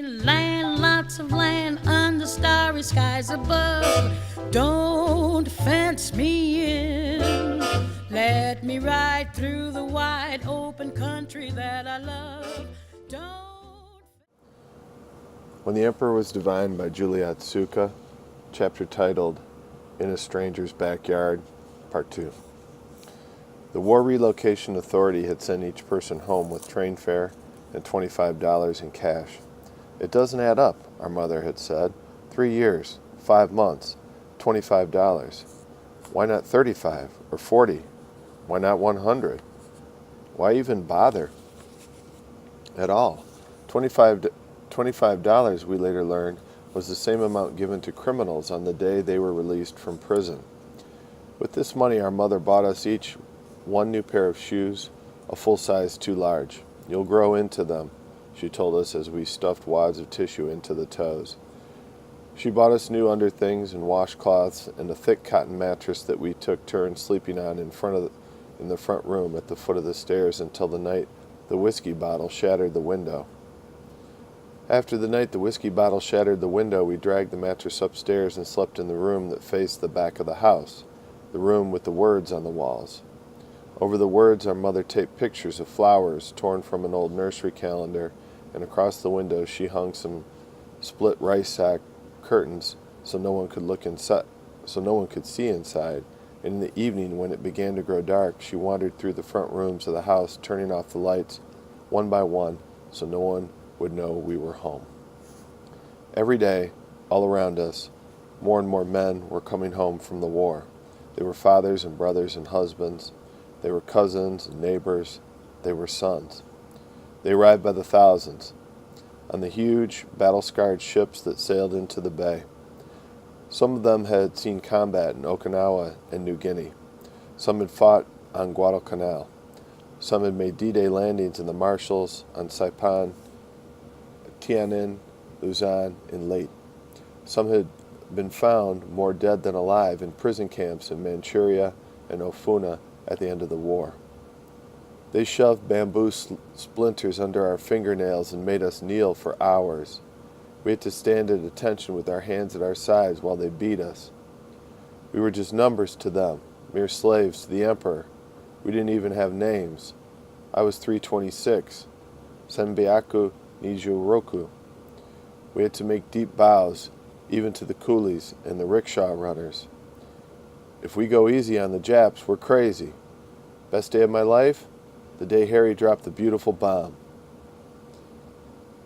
Land, lots of land under starry skies above. Don't fence me in. Let me ride through the wide open country that I love. Don't. When the Emperor Was Divine by Julie Otsuka, chapter titled In a Stranger's Backyard, Part 2. The War Relocation Authority had sent each person home with train fare and $25 in cash. It doesn't add up, our mother had said. 3 years, 5 months, $25. Why not 35 or 40? Why not 100? Why even bother at all? $25, we later learned, was the same amount given to criminals on the day they were released from prison. With this money, our mother bought us each one new pair of shoes, a full size too large. You'll grow into them, she told us as we stuffed wads of tissue into the toes. She bought us new underthings and washcloths and a thick cotton mattress that we took turns sleeping on in the front room at the foot of the stairs until the night the whiskey bottle shattered the window. After the night the whiskey bottle shattered the window, we dragged the mattress upstairs and slept in the room that faced the back of the house, the room with the words on the walls. Over the words, our mother taped pictures of flowers torn from an old nursery calendar, and across the window she hung some split rice sack curtains so no one could see inside. And in the evening, when it began to grow dark, she wandered through the front rooms of the house, turning off the lights one by one so no one would know we were home. Every day, all around us, more and more men were coming home from the war. They were fathers and brothers and husbands. They were cousins and neighbors. They were sons. They arrived by the thousands on the huge, battle-scarred ships that sailed into the bay. Some of them had seen combat in Okinawa and New Guinea. Some had fought on Guadalcanal. Some had made D-Day landings in the Marshalls, on Saipan, Tiananmen, Luzon, and Leyte. Some had been found more dead than alive in prison camps in Manchuria and Ofuna at the end of the war. They shoved bamboo splinters under our fingernails and made us kneel for hours. We had to stand at attention with our hands at our sides while they beat us. We were just numbers to them, mere slaves to the Emperor. We didn't even have names. I was 326, Senbyaku Nijuroku. We had to make deep bows, even to the coolies and the rickshaw runners. If we go easy on the Japs, we're crazy. Best day of my life? The day Harry dropped the beautiful bomb.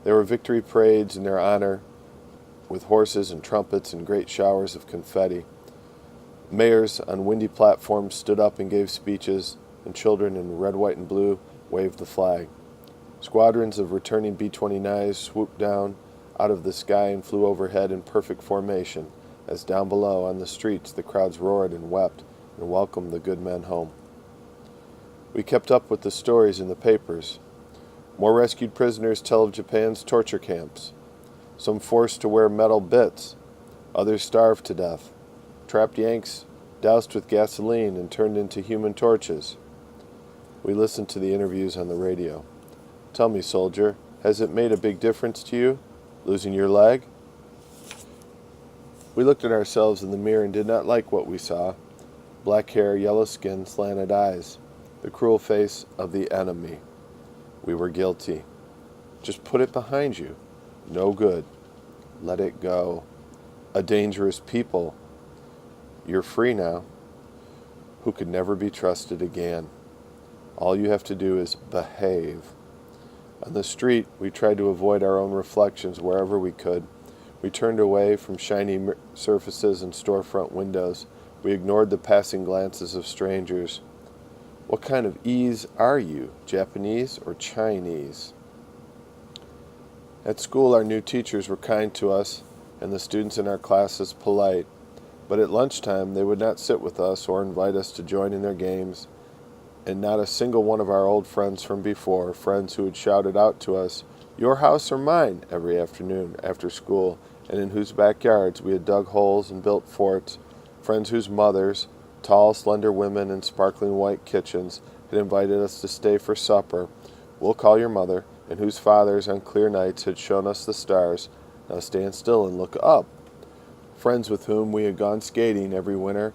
There were victory parades in their honor, with horses and trumpets and great showers of confetti. Mayors on windy platforms stood up and gave speeches, and children in red, white, and blue waved the flag. Squadrons of returning B-29s swooped down out of the sky and flew overhead in perfect formation, as down below on the streets the crowds roared and wept and welcomed the good men home. We kept up with the stories in the papers. More rescued prisoners tell of Japan's torture camps. Some forced to wear metal bits. Others starved to death. Trapped Yanks doused with gasoline and turned into human torches. We listened to the interviews on the radio. Tell me, soldier, has it made a big difference to you, losing your leg? We looked at ourselves in the mirror and did not like what we saw. Black hair, yellow skin, slanted eyes. The cruel face of the enemy. We were guilty. Just put it behind you. No good. Let it go. A dangerous people. You're free now. Who could never be trusted again. All you have to do is behave. On the street, we tried to avoid our own reflections wherever we could. We turned away from shiny surfaces and storefront windows. We ignored the passing glances of strangers. What kind of ease are you, Japanese or Chinese? At school, our new teachers were kind to us, and the students in our classes polite. But at lunchtime, they would not sit with us or invite us to join in their games, and not a single one of our old friends from before, friends who had shouted out to us, "Your house or mine," every afternoon after school, and in whose backyards we had dug holes and built forts, friends whose mothers, tall, slender women in sparkling white kitchens, had invited us to stay for supper. "We'll call your mother. and whose fathers on clear nights had shown us the stars, now stand still and look up. Friends with whom we had gone skating every winter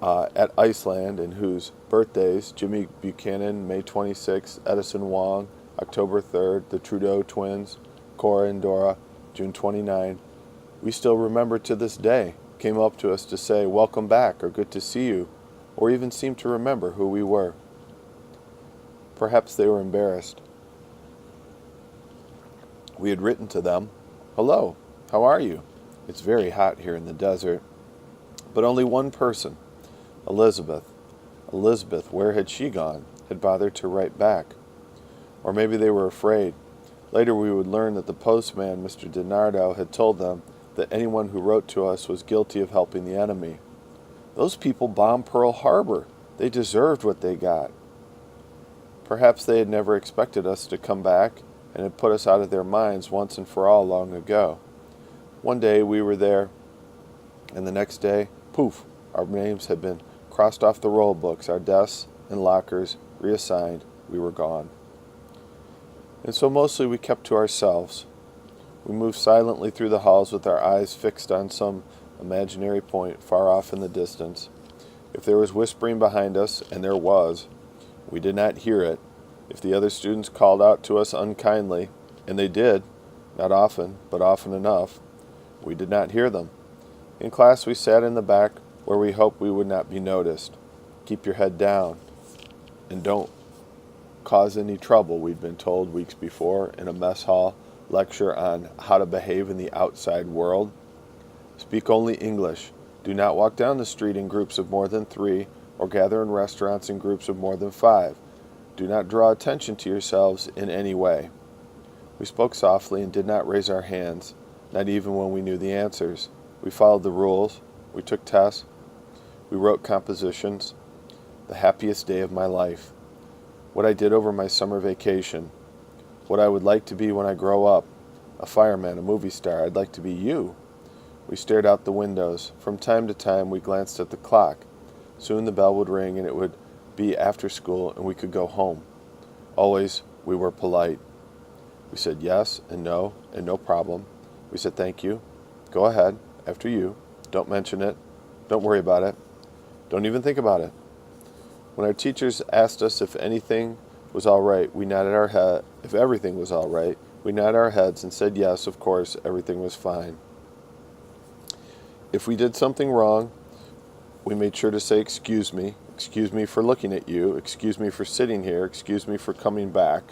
at Iceland, and whose birthdays, Jimmy Buchanan, May 26th, Edison Wong, October 3rd, the Trudeau twins, Cora and Dora, June 29, we still remember to this day, came up to us to say, "Welcome back," or "Good to see you," or even seemed to remember who we were. Perhaps they were embarrassed. We had written to them, "Hello, how are you? It's very hot here in the desert." But only one person, Elizabeth, where had she gone, had bothered to write back. Or maybe they were afraid. Later we would learn that the postman, Mr. DiNardo, had told them that anyone who wrote to us was guilty of helping the enemy. Those people bombed Pearl Harbor. They deserved what they got. Perhaps they had never expected us to come back and had put us out of their minds once and for all long ago. One day we were there, and the next day, poof, our names had been crossed off the roll books, our desks and lockers reassigned, we were gone. And so mostly we kept to ourselves. We moved silently through the halls with our eyes fixed on some imaginary point far off in the distance. If there was whispering behind us, and there was, we did not hear it. If the other students called out to us unkindly, and they did, not often, but often enough, we did not hear them. In class we sat in the back where we hoped we would not be noticed. Keep your head down, and don't cause any trouble, we'd been told weeks before in a mess hall lecture on how to behave in the outside world. Speak only English. Do not walk down the street in groups of more than 3, or gather in restaurants in groups of more than 5. Do not draw attention to yourselves in any way. We spoke softly and did not raise our hands, not even when we knew the answers. We followed the rules. We took tests. We wrote compositions. The happiest day of my life. What I did over my summer vacation. What I would like to be when I grow up. A fireman, a movie star. I'd like to be you. We stared out the windows. From time to time we glanced at the clock. Soon the bell would ring and it would be after school and we could go home. Always we were polite. We said yes and no problem. We said thank you. Go ahead. After you. Don't mention it. Don't worry about it. Don't even think about it. When our teachers asked us if anything was all right, we nodded our head. If everything was all right, we nodded our heads and said yes, of course, everything was fine. If we did something wrong, we made sure to say excuse me for looking at you, excuse me for sitting here, excuse me for coming back.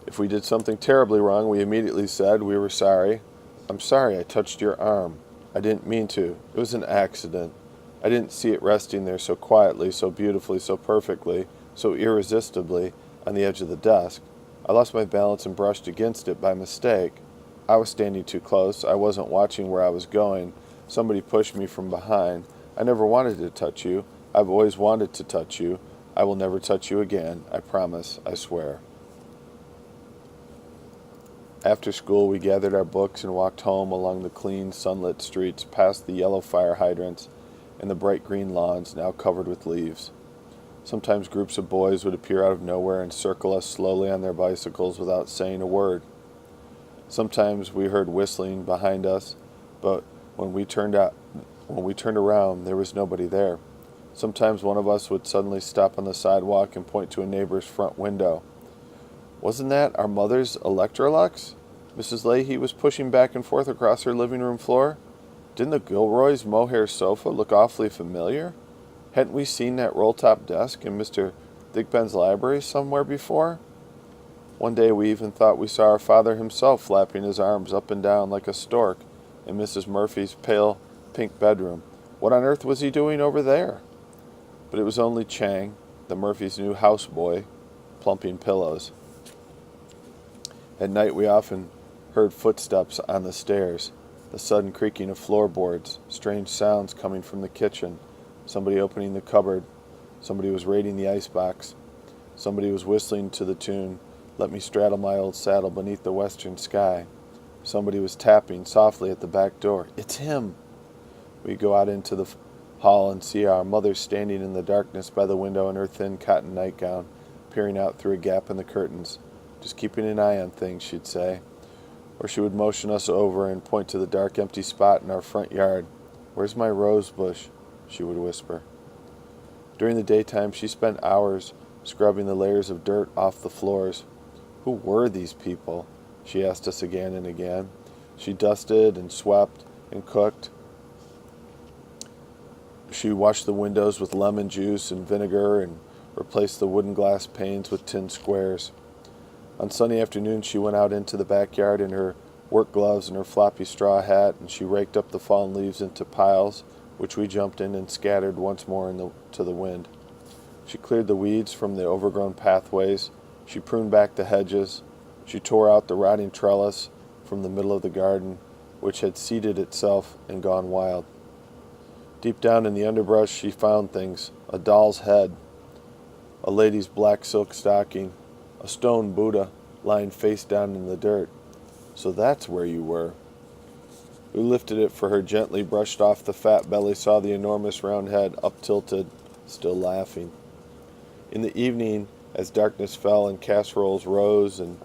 If we did something terribly wrong, we immediately said we were sorry. I'm sorry I touched your arm. I didn't mean to. It was an accident. I didn't see it resting there so quietly, so beautifully, so perfectly, so irresistibly on the edge of the desk. I lost my balance and brushed against it by mistake. I was standing too close. I wasn't watching where I was going. Somebody pushed me from behind. I never wanted to touch you. I've always wanted to touch you. I will never touch you again. I promise. I swear. After school, we gathered our books and walked home along the clean, sunlit streets, past the yellow fire hydrants and the bright green lawns now covered with leaves. Sometimes groups of boys would appear out of nowhere and circle us slowly on their bicycles without saying a word. Sometimes we heard whistling behind us, but when we turned around, there was nobody there. Sometimes one of us would suddenly stop on the sidewalk and point to a neighbor's front window. Wasn't that our mother's Electrolux? Mrs. Leahy was pushing back and forth across her living room floor. Didn't the Gilroys' mohair sofa look awfully familiar? Hadn't we seen that roll-top desk in Mr. Thigpen's library somewhere before? One day we even thought we saw our father himself flapping his arms up and down like a stork in Mrs. Murphy's pale pink bedroom. What on earth was he doing over there? But it was only Chang, the Murphys' new houseboy, plumping pillows. At night we often heard footsteps on the stairs, the sudden creaking of floorboards, strange sounds coming from the kitchen, somebody opening the cupboard, somebody was raiding the icebox, somebody was whistling to the tune, "Let Me Straddle My Old Saddle Beneath the Western Sky." Somebody was tapping softly at the back door. It's him! We'd go out into the hall and see our mother standing in the darkness by the window in her thin cotton nightgown, peering out through a gap in the curtains. "Just keeping an eye on things," she'd say. Or she would motion us over and point to the dark, empty spot in our front yard. "Where's my rose bush?" she would whisper. During the daytime, she spent hours scrubbing the layers of dirt off the floors. Who were these people? She asked us again and again. She dusted and swept and cooked. She washed the windows with lemon juice and vinegar and replaced the wooden glass panes with tin squares. On sunny afternoons, she went out into the backyard in her work gloves and her floppy straw hat, and she raked up the fallen leaves into piles, which we jumped in and scattered once more to the wind. She cleared the weeds from the overgrown pathways. She pruned back the hedges. She tore out the rotting trellis from the middle of the garden, which had seeded itself and gone wild. Deep down in the underbrush, she found things: a doll's head, a lady's black silk stocking, a stone Buddha lying face down in the dirt. "So that's where you were." We lifted it for her, gently brushed off the fat belly, saw the enormous round head up-tilted, still laughing. In the evening, as darkness fell and casseroles rose and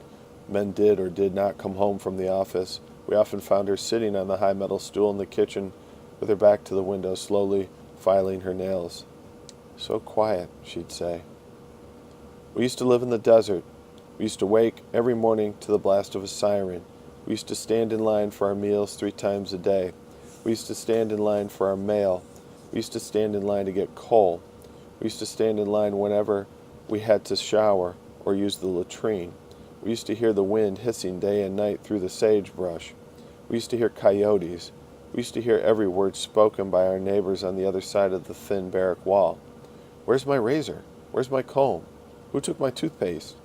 men did or did not come home from the office, we often found her sitting on the high metal stool in the kitchen with her back to the window, slowly filing her nails. "So quiet," she'd say. We used to live in the desert. We used to wake every morning to the blast of a siren. We used to stand in line for our meals 3 times a day. We used to stand in line for our mail. We used to stand in line to get coal. We used to stand in line whenever we had to shower or use the latrine. We used to hear the wind hissing day and night through the sagebrush. We used to hear coyotes. We used to hear every word spoken by our neighbors on the other side of the thin barrack wall. "Where's my razor? Where's my comb? Who took my toothpaste?"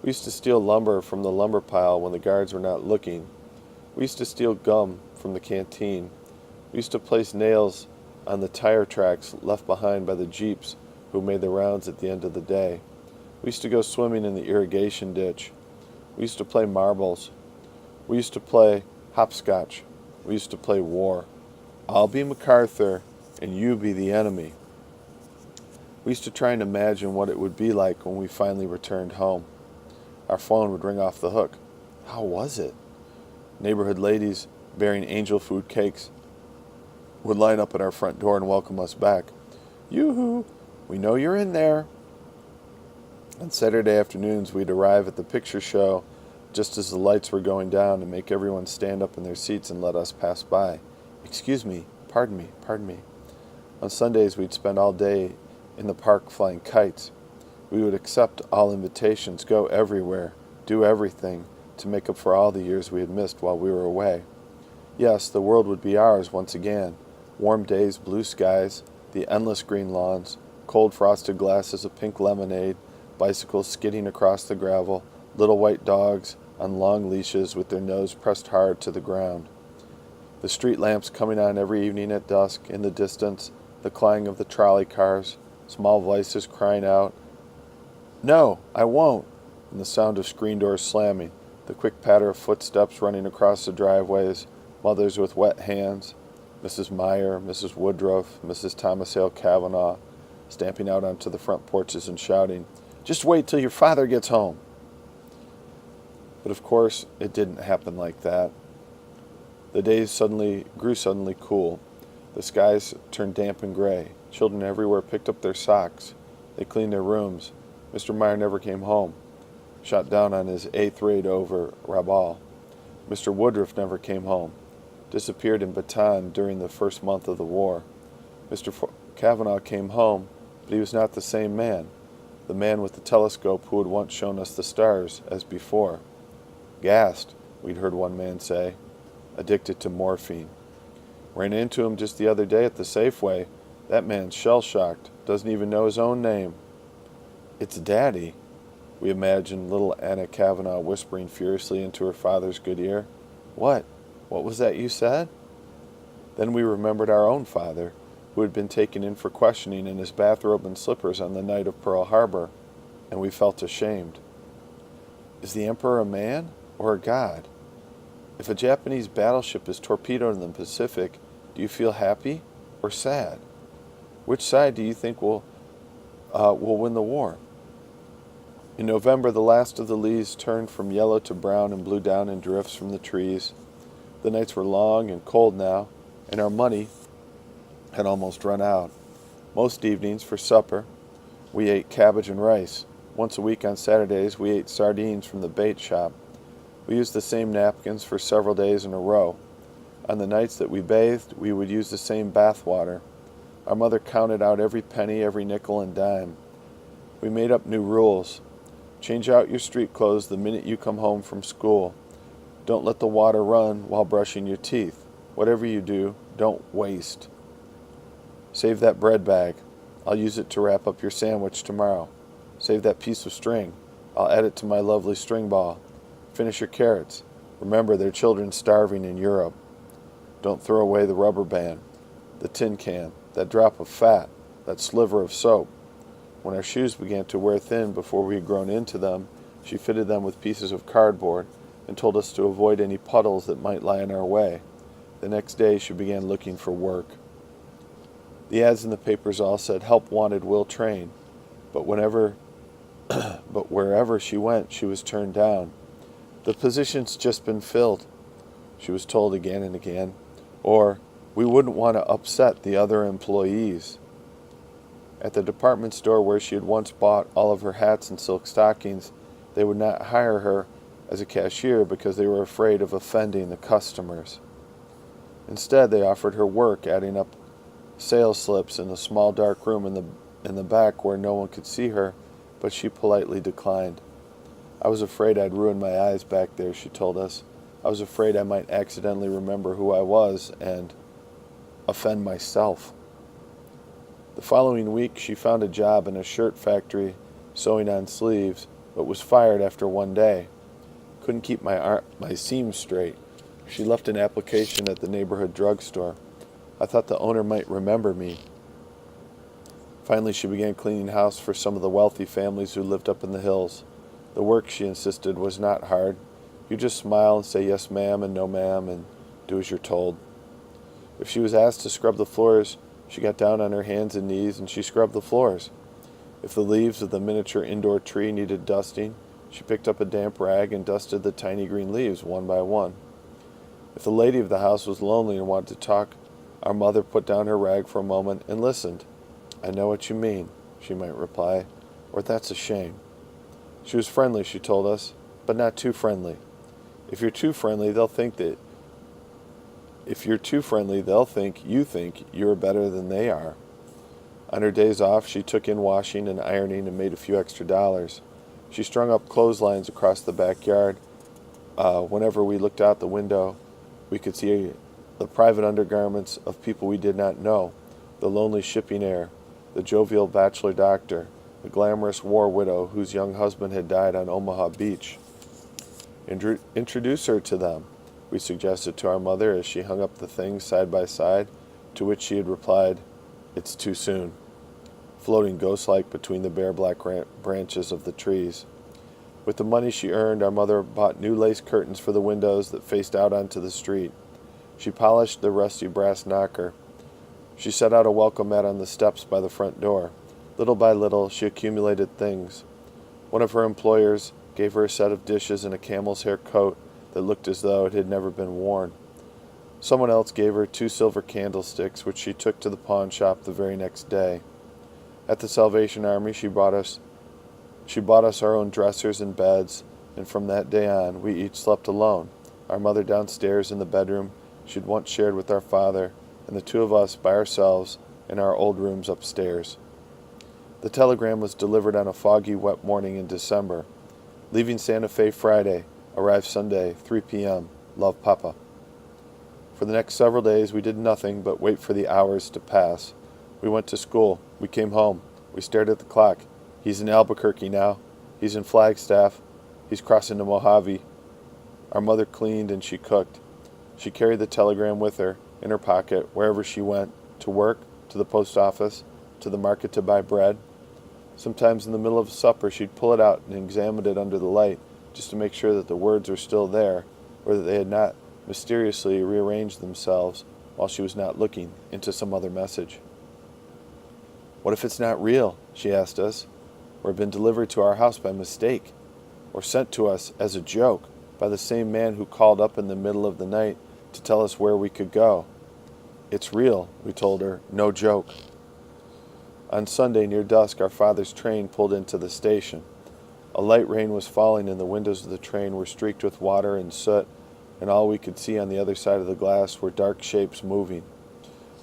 We used to steal lumber from the lumber pile when the guards were not looking. We used to steal gum from the canteen. We used to place nails on the tire tracks left behind by the jeeps who made the rounds at the end of the day. We used to go swimming in the irrigation ditch. We used to play marbles. We used to play hopscotch. We used to play war. "I'll be MacArthur, and you be the enemy." We used to try and imagine what it would be like when we finally returned home. Our phone would ring off the hook. How was it? Neighborhood ladies bearing angel food cakes would line up at our front door and welcome us back. "Yoo-hoo, we know you're in there." On Saturday afternoons, we'd arrive at the picture show just as the lights were going down and make everyone stand up in their seats and let us pass by. "Excuse me, pardon me, pardon me." On Sundays, we'd spend all day in the park flying kites. We would accept all invitations, go everywhere, do everything to make up for all the years we had missed while we were away. Yes, the world would be ours once again. Warm days, blue skies, the endless green lawns, cold frosted glasses of pink lemonade, bicycles skidding across the gravel, little white dogs on long leashes with their nose pressed hard to the ground. The street lamps coming on every evening at dusk, in the distance, the clang of the trolley cars, small voices crying out, "No, I won't," and the sound of screen doors slamming, the quick patter of footsteps running across the driveways, mothers with wet hands, Mrs. Meyer, Mrs. Woodruff, Mrs. Thomas Hale Kavanaugh, stamping out onto the front porches and shouting, "Just wait till your father gets home." But of course, it didn't happen like that. The days grew suddenly cool. The skies turned damp and gray. Children everywhere picked up their socks. They cleaned their rooms. Mr. Meyer never came home, shot down on his 8th raid over Rabaul. Mr. Woodruff never came home, disappeared in Bataan during the first month of the war. Mr. Kavanaugh came home, but he was not the same man, the man with the telescope who had once shown us the stars as before. "Gassed," we'd heard one man say, addicted to morphine. "Ran into him just the other day at the Safeway. That man's shell-shocked, doesn't even know his own name." "It's Daddy," we imagined little Anna Kavanaugh whispering furiously into her father's good ear. What was that you said?" Then we remembered our own father, who had been taken in for questioning in his bathrobe and slippers on the night of Pearl Harbor, and we felt ashamed. Is the Emperor a man or a god? If a Japanese battleship is torpedoed in the Pacific, do you feel happy or sad? Which side do you think will win the war? In November, the last of the leaves turned from yellow to brown and blew down in drifts from the trees. The nights were long and cold now, and our money had almost run out. Most evenings, for supper, we ate cabbage and rice. Once a week on Saturdays, we ate sardines from the bait shop. We used the same napkins for several days in a row. On the nights that we bathed, we would use the same bath water. Our mother counted out every penny, every nickel and dime. We made up new rules. Change out your street clothes the minute you come home from school. Don't let the water run while brushing your teeth. Whatever you do, don't waste. Save that bread bag. I'll use it to wrap up your sandwich tomorrow. Save that piece of string. I'll add it to my lovely string ball. Finish your carrots. Remember, there are children starving in Europe. Don't throw away the rubber band, the tin can, that drop of fat, that sliver of soap. When our shoes began to wear thin before we had grown into them, she fitted them with pieces of cardboard and told us to avoid any puddles that might lie in our way. The next day she began looking for work. The ads in the papers all said, "Help wanted, will train." But wherever she went, she was turned down. "The position's just been filled," she was told again and again. Or, "We wouldn't want to upset the other employees." At the department store where she had once bought all of her hats and silk stockings, they would not hire her as a cashier because they were afraid of offending the customers. Instead, they offered her work adding up sales slips in a small dark room in the back where no one could see her, but she politely declined. "I was afraid I'd ruin my eyes back there," she told us. "I was afraid I might accidentally remember who I was and offend myself." The following week, she found a job in a shirt factory sewing on sleeves, but was fired after one day. Couldn't keep my seams straight. She left an application at the neighborhood drugstore. I thought the owner might remember me. Finally, she began cleaning house for some of the wealthy families who lived up in the hills. The work, she insisted, was not hard. You just smile and say yes ma'am and no ma'am and do as you're told. If she was asked to scrub the floors, she got down on her hands and knees and she scrubbed the floors. If the leaves of the miniature indoor tree needed dusting, she picked up a damp rag and dusted the tiny green leaves one by one. If the lady of the house was lonely and wanted to talk, our mother put down her rag for a moment and listened. "I know what you mean," she might reply, or "That's a shame." She was friendly, she told us, but not too friendly. If you're too friendly, they'll think you think you're better than they are. On her days off, she took in washing and ironing and made a few extra dollars. She strung up clotheslines across the backyard. Whenever we looked out the window, we could see the private undergarments of people we did not know, the lonely shipping heir, the jovial bachelor doctor, the glamorous war widow whose young husband had died on Omaha Beach. Introduce her to them, we suggested to our mother as she hung up the things side by side, to which she had replied, "It's too soon," floating ghost-like between the bare black branches of the trees. With the money she earned, our mother bought new lace curtains for the windows that faced out onto the street. She polished the rusty brass knocker. She set out a welcome mat on the steps by the front door. Little by little, she accumulated things. One of her employers gave her a set of dishes and a camel's hair coat that looked as though it had never been worn. Someone else gave her 2 silver candlesticks, which she took to the pawn shop the very next day. At the Salvation Army, she bought us our own dressers and beds, and from that day on, we each slept alone, our mother downstairs in the bedroom she'd once shared with our father, and the two of us by ourselves in our old rooms upstairs. The telegram was delivered on a foggy, wet morning in December. Leaving Santa Fe Friday, arrived Sunday, 3 p.m. Love, Papa. For the next several days, we did nothing but wait for the hours to pass. We went to school. We came home. We stared at the clock. He's in Albuquerque now. He's in Flagstaff. He's crossing to Mojave. Our mother cleaned and she cooked. She carried the telegram with her, in her pocket, wherever she went, to work, to the post office, to the market to buy bread. Sometimes in the middle of supper, she'd pull it out and examine it under the light, just to make sure that the words were still there, or that they had not mysteriously rearranged themselves while she was not looking into some other message. "What if it's not real?" she asked us. or been delivered to our house by mistake, or sent to us as a joke by the same man who called up in the middle of the night to tell us where we could go. It's real, we told her, no joke. On Sunday near dusk, our father's train pulled into the station. A light rain was falling and the windows of the train were streaked with water and soot, and all we could see on the other side of the glass were dark shapes moving.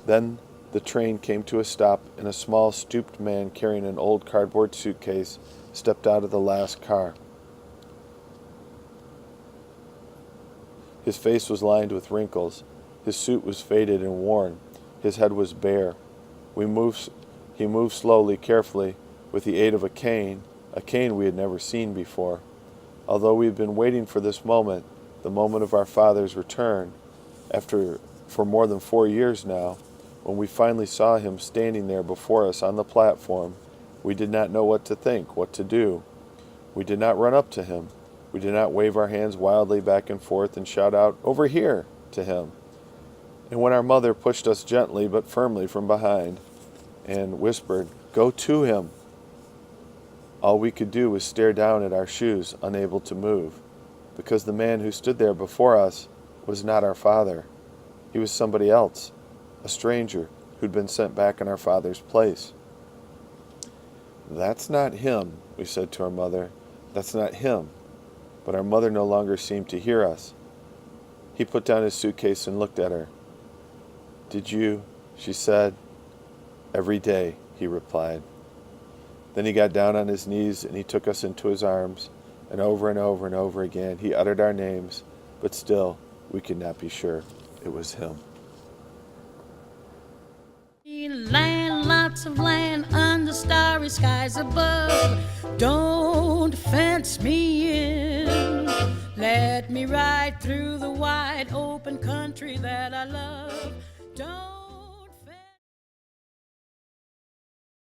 Then the train came to a stop and a small stooped man carrying an old cardboard suitcase stepped out of the last car. His face was lined with wrinkles. His suit was faded and worn. His head was bare. He moved slowly, carefully, with the aid of a cane we had never seen before. Although we had been waiting for this moment, the moment of our father's return, for more than 4 years now, when we finally saw him standing there before us on the platform, we did not know what to think, what to do. We did not run up to him. We did not wave our hands wildly back and forth and shout out, "Over here!" to him. And when our mother pushed us gently but firmly from behind and whispered, "Go to him," all we could do was stare down at our shoes, unable to move, because the man who stood there before us was not our father. He was somebody else, a stranger who'd been sent back in our father's place. "That's not him," we said to our mother. "That's not him." But our mother no longer seemed to hear us. He put down his suitcase and looked at her. "Did you?" she said. "Every day," he replied. Then he got down on his knees and he took us into his arms, and over and over again he uttered our names, but still we could not be sure it was him. Land, lots of land under starry skies above. Don't fence me in. Let me ride through the wide open country that I love.